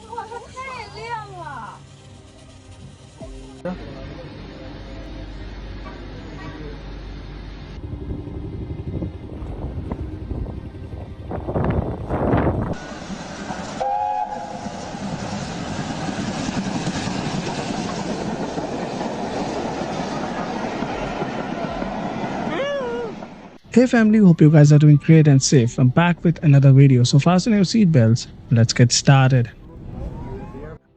哇，它太亮了。Hey family, hope you guys are doing great and safe. I'm back with another video, so fasten your seatbelts. Let's get started.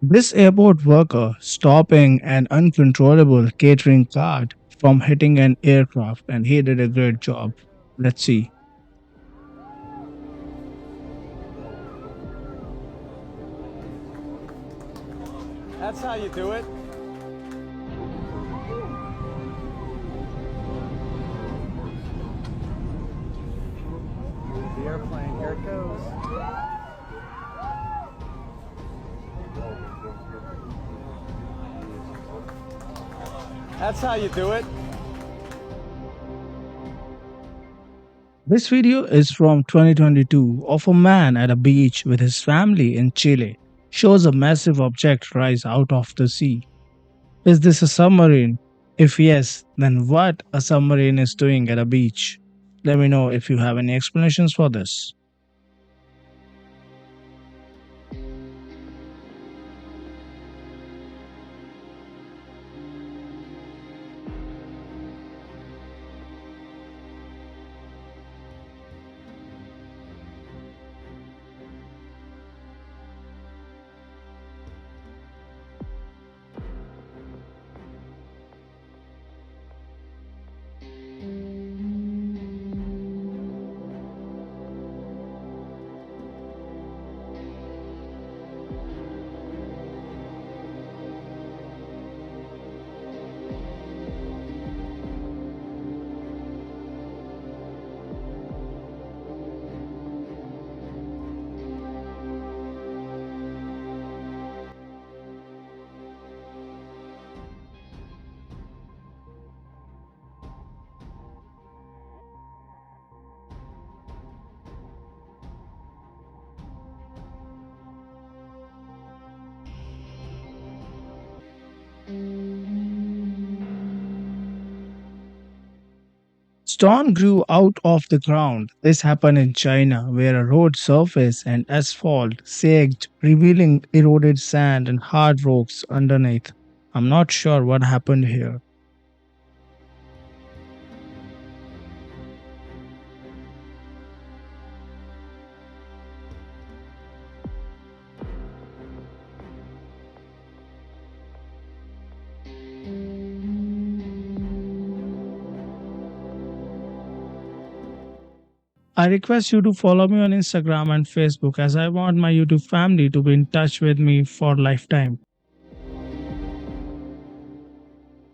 This airport worker stopping an uncontrollable catering cart from hitting an aircraft, and he did a great job. Let's see. That's how you do it. The airplane, here it goes. That's how you do it. This video is from 2022 of a man at a beach with his family in Chile. Shows a massive object rise out of the sea. Is this a submarine? If yes, then what a submarine is doing at a beach? Let me know if you have any explanations for this. Stone grew out of the ground. This happened in China, where a road surface and asphalt sagged, revealing eroded sand and hard rocks underneath. I'm not sure what happened here. I request you to follow me on Instagram and Facebook as I want my YouTube family to be in touch with me for lifetime.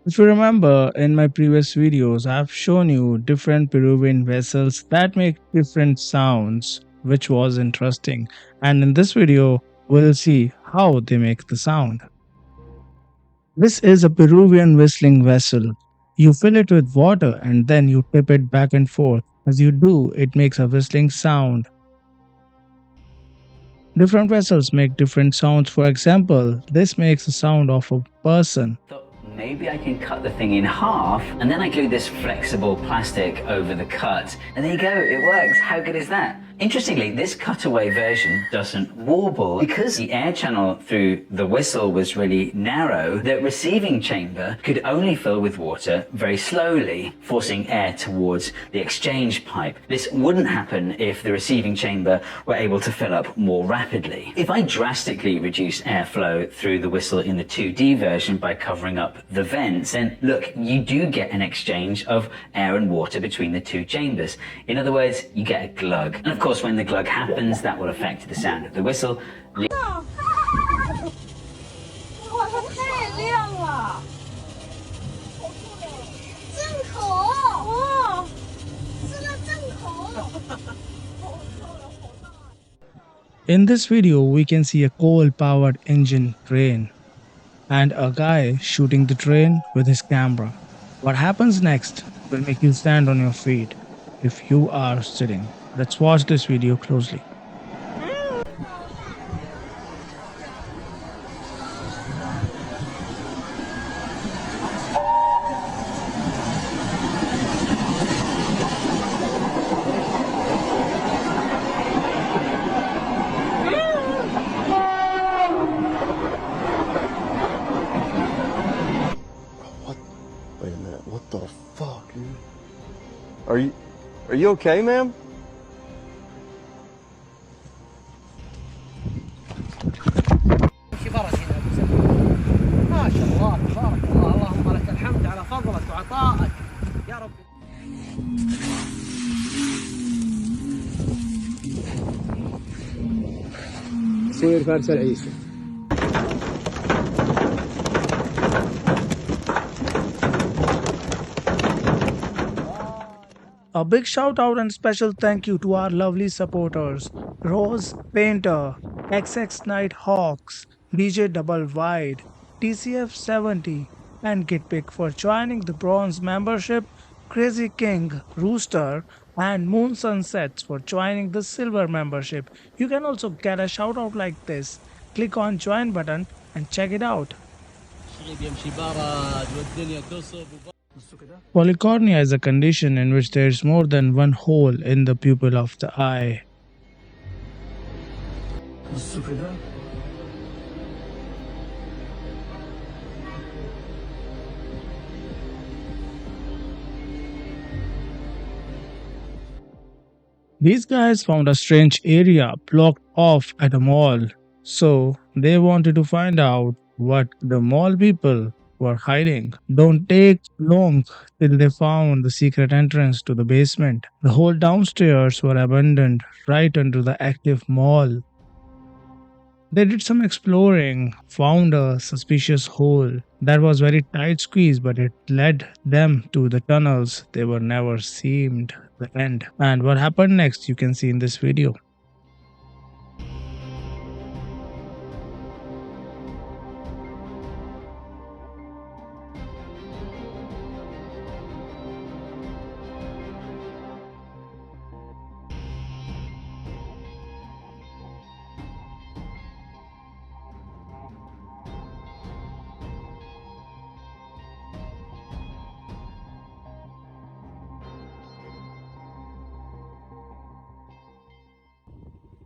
If you remember in my previous videos, I've shown you different Peruvian vessels that make different sounds, which was interesting. And in this video, we'll see how they make the sound. This is a Peruvian whistling vessel. You fill it with water and then you tip it back and forth. As you do, it makes a whistling sound. Different vessels make different sounds. For example, this makes the sound of a person. Thought maybe I can cut the thing in half and then I glue this flexible plastic over the cut and there you go, it works. How good is that? Interestingly, this cutaway version doesn't warble because the air channel through the whistle was really narrow. The receiving chamber could only fill with water very slowly, forcing air towards the exchange pipe. This wouldn't happen if the receiving chamber were able to fill up more rapidly. If I drastically reduce airflow through the whistle in the 2D version by covering up the vents, then look, you do get an exchange of air and water between the two chambers. In other words, you get a glug. And of course, when the glug happens, that will affect the sound of the whistle. 哇，它太亮了。正口。哇，吃了正口。In this video, we can see a coal-powered engine train and a guy shooting the train with his camera. What happens next will make you stand on your feet if you are sitting. Let's watch this video closely. What? Wait a minute. What the fuck, dude? Are you okay, ma'am? امشي برا هنا ابو سلمى. ما شاء الله تبارك الله اللهم لك الحمد على فضلك وعطائك يا رب. سير فارس العيسى. A big shout out and special thank you to our lovely supporters Rose Painter, XX Night Hawks, BJ Double Wide, TCF 70, and Gitpick for joining the bronze membership, Crazy King, Rooster, and Moon Sunsets for joining the silver membership. You can also get a shout out like this. Click on join button and check it out. Polycornia is a condition in which there is more than one hole in the pupil of the eye. These guys found a strange area blocked off at a mall, so they wanted to find out what the mall people were hiding. Don't take long till they found the secret entrance to the basement. The whole downstairs were abandoned right under the active mall. They did some exploring, found a suspicious hole that was very tight squeeze, but it led them to the tunnels. They were never seemed the end. And what happened next, you can see in this video.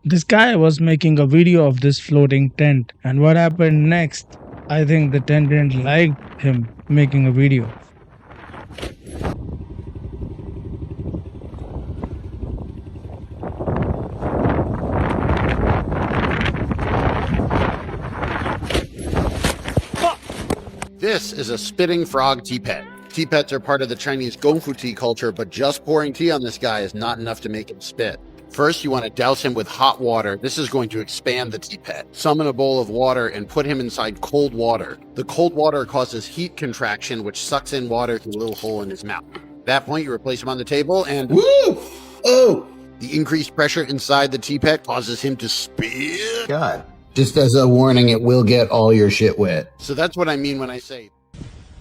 This guy was making a video of this floating tent, and what happened next? I think the tent didn't like him making a video. This is a spitting frog tea pet. Tea pets are part of the Chinese Gongfu tea culture, but just pouring tea on this guy is not enough to make him spit. First, you want to douse him with hot water. This is going to expand the tea pet. Summon a bowl of water and put him inside cold water. The cold water causes heat contraction, which sucks in water through a little hole in his mouth. At that point, you replace him on the table and woo! Oh! The increased pressure inside the tea pet causes him to spit. God. Just as a warning, it will get all your shit wet. So that's what I mean when I say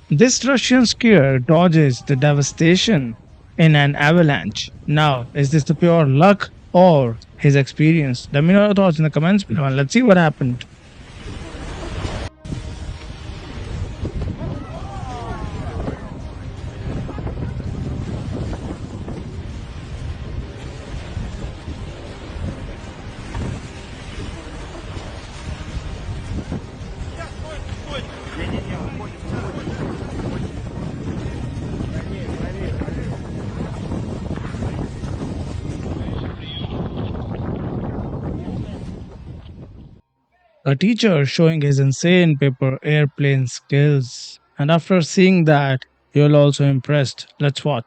This Russian skier dodges the devastation in an avalanche. Now, is this the pure luck or his experience? Let me know your thoughts in the comments below and let's see what happened. A teacher showing his insane paper airplane skills. And after seeing that, you're also impressed. Let's watch.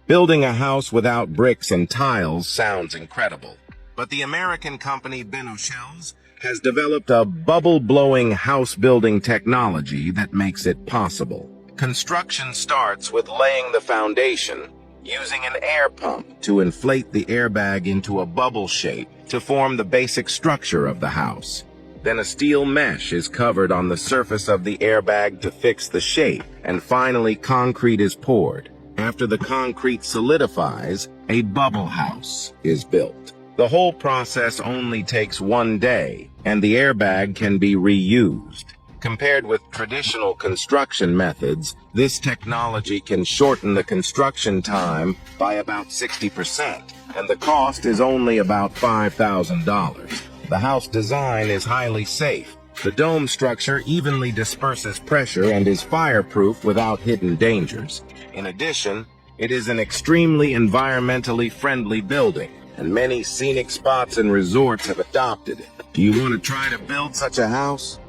Building a house without bricks and tiles sounds incredible, but the American company Shells has developed a bubble-blowing house-building technology that makes it possible. Construction starts with laying the foundation, using an air pump to inflate the airbag into a bubble shape to form the basic structure of the house. Then a steel mesh is covered on the surface of the airbag to fix the shape, and finally concrete is poured. After the concrete solidifies, a bubble house is built. The whole process only takes 1 day, and the airbag can be reused. Compared with traditional construction methods, this technology can shorten the construction time by about 60%, and the cost is only about $5,000. The house design is highly safe. The dome structure evenly disperses pressure and is fireproof without hidden dangers. In addition, it is an extremely environmentally friendly building, and many scenic spots and resorts have adopted it. Do you want to try to build such a house?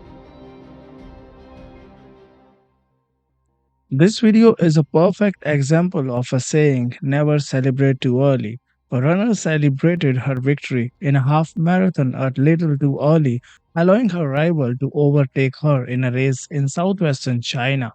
This video is a perfect example of a saying, never celebrate too early. A runner celebrated her victory in a half marathon a little too early, allowing her rival to overtake her in a race in southwestern China.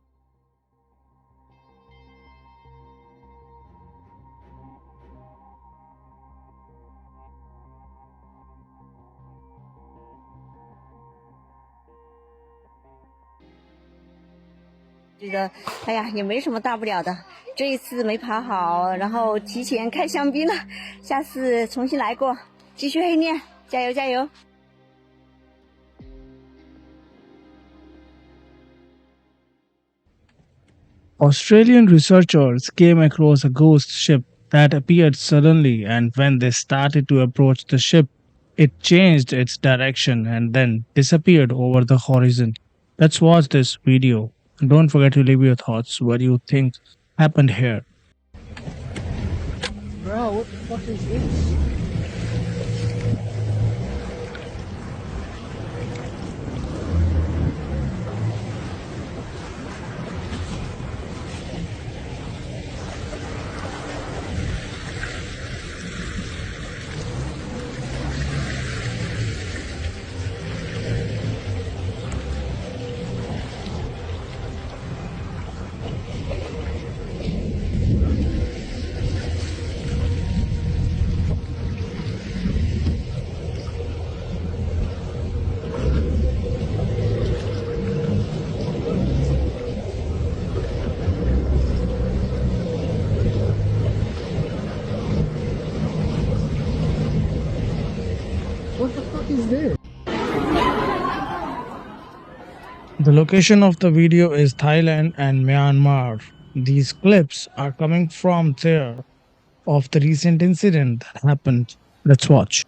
觉得哎呀也没什么大不了的，这一次没爬好，然后提前开香槟了，下次重新来过，继续黑练，加油加油！ Australian researchers came across a ghost ship that appeared suddenly, and when they started to approach the ship, it changed its direction and then disappeared over the horizon. Let's watch this video. And don't forget to leave your thoughts. What do you think happened here? Bro, what the fuck is this? What the fuck is this? The location of the video is Thailand and Myanmar. These clips are coming from there of the recent incident that happened. Let's watch.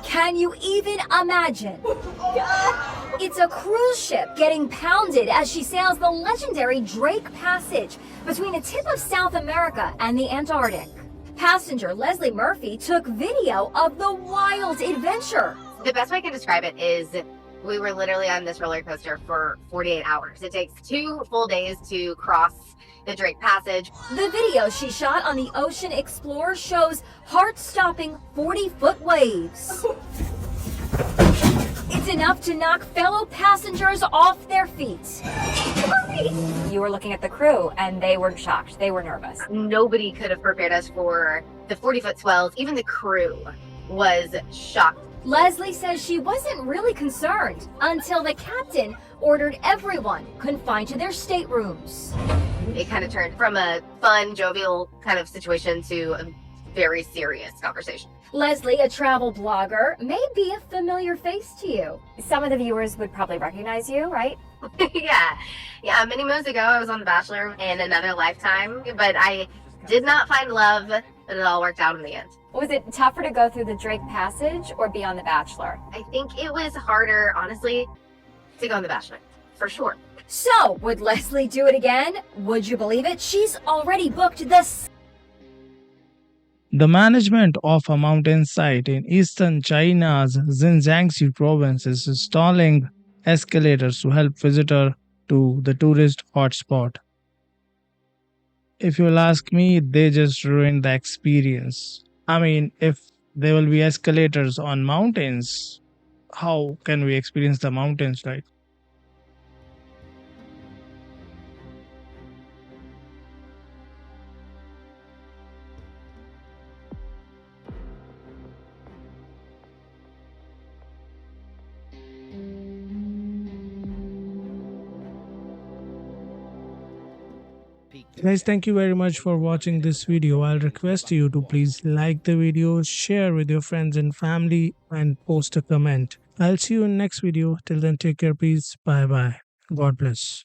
Can you even imagine? It's a cruise ship getting pounded as she sails the legendary Drake Passage between the tip of South America and the Antarctic. Passenger Leslie Murphy took video of the wild adventure. The best way I can describe it is We were literally on this roller coaster for 48 hours. It takes 2 full days to cross the Drake Passage. The video she shot on the Ocean Explorer shows heart-stopping 40-foot waves. It's enough to knock fellow passengers off their feet. You were looking at the crew and they were shocked. They were nervous. Nobody could have prepared us for the 40-foot swells. Even the crew was shocked. Leslie says she wasn't really concerned until the captain ordered everyone confined to their staterooms. It kind of turned from a fun, jovial kind of situation to a very serious conversation. Leslie, a travel blogger, may be a familiar face to you. Some of the viewers would probably recognize you, right? Yeah, many moons ago I was on The Bachelor in another lifetime, but I did not find love, but it all worked out in the end. Was it tougher to go through the Drake Passage or be on The Bachelor? I think it was harder, honestly, to go on The Bachelor, for sure. So, would Leslie do it again? Would you believe it? She's already booked this. The management of a mountain site in eastern China's Xinjiang province is installing escalators to help visitors to the tourist hotspot. If you'll ask me, they just ruined the experience. I mean, if there will be escalators on mountains, how can we experience the mountains, right? Guys, thank you very much for watching this video. I'll request you to please like the video, share with your friends and family, and post a comment. I'll see you in next video. Till then, take care, peace, bye bye. God bless.